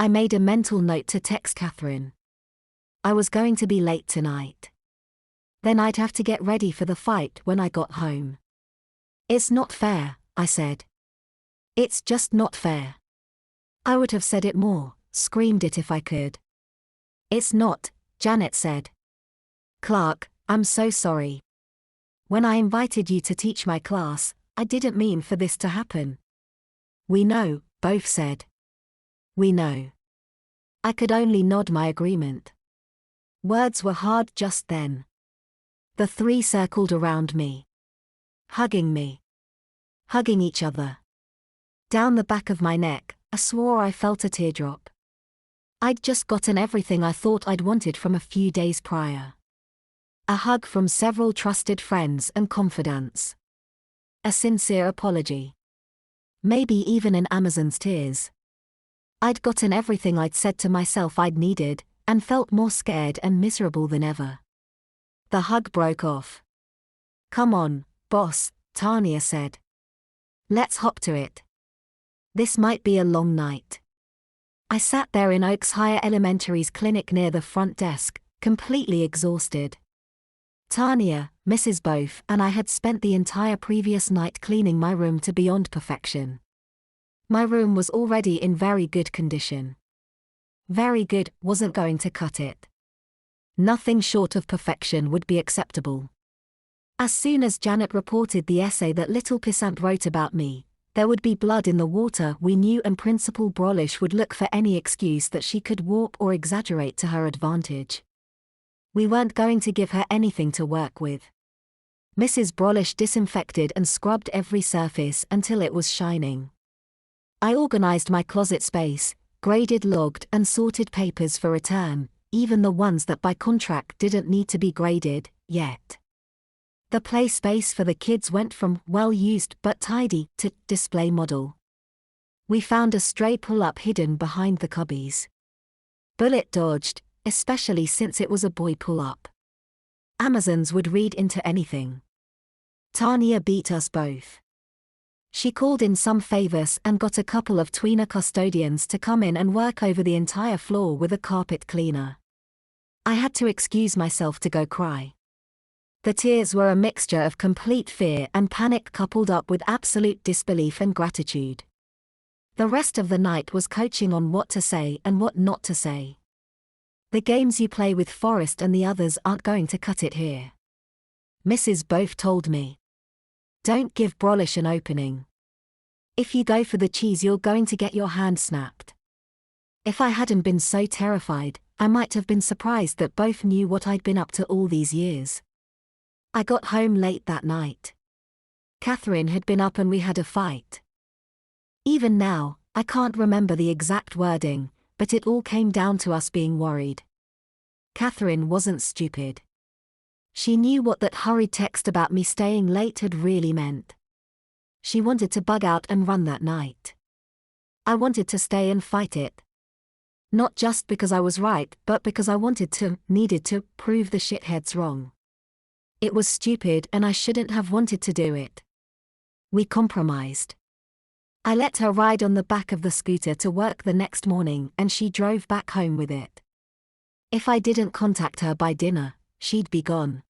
I made a mental note to text Catherine. I was going to be late tonight. Then I'd have to get ready for the fight when I got home. It's not fair, I said. It's just not fair. I would have said it more, screamed it if I could. It's not, Janet said. Clark, I'm so sorry. When I invited you to teach my class, I didn't mean for this to happen. We know, both said. We know. I could only nod my agreement. Words were hard just then. The three circled around me. Hugging me. Hugging each other. Down the back of my neck, I swore I felt a teardrop. I'd just gotten everything I thought I'd wanted from a few days prior. A hug from several trusted friends and confidants. A sincere apology. Maybe even an Amazon's tears. I'd gotten everything I'd said to myself I'd needed, and felt more scared and miserable than ever. The hug broke off. Come on, boss, Tanya said. Let's hop to it. This might be a long night. I sat there in Oaks Higher Elementary's clinic near the front desk, completely exhausted. Tanya, Mrs. Both, and I had spent the entire previous night cleaning my room to beyond perfection. My room was already in very good condition. Very good wasn't going to cut it. Nothing short of perfection would be acceptable. As soon as Janet reported the essay that little pissant wrote about me, there would be blood in the water we knew, and Principal Brolish would look for any excuse that she could warp or exaggerate to her advantage. We weren't going to give her anything to work with. Mrs. Brolish disinfected and scrubbed every surface until it was shining. I organized my closet space, graded, logged, and sorted papers for return, even the ones that by contract didn't need to be graded yet. The play space for the kids went from well-used but tidy to display model. We found a stray pull-up hidden behind the cubbies. Bullet dodged, especially since it was a boy pull-up. Amazons would read into anything. Tanya beat us both. She called in some favors and got a couple of tweener custodians to come in and work over the entire floor with a carpet cleaner. I had to excuse myself to go cry. The tears were a mixture of complete fear and panic coupled up with absolute disbelief and gratitude. The rest of the night was coaching on what to say and what not to say. The games you play with Forrest and the others aren't going to cut it here. Mrs. Both told me. Don't give Brolish an opening. If you go for the cheese, you're going to get your hand snapped. If I hadn't been so terrified, I might have been surprised that both knew what I'd been up to all these years. I got home late that night. Catherine had been up and we had a fight. Even now, I can't remember the exact wording, but it all came down to us being worried. Catherine wasn't stupid. She knew what that hurried text about me staying late had really meant. She wanted to bug out and run that night. I wanted to stay and fight it. Not just because I was right, but because I needed to, prove the shitheads wrong. It was stupid and I shouldn't have wanted to do it. We compromised. I let her ride on the back of the scooter to work the next morning and she drove back home with it. If I didn't contact her by dinner, she'd be gone.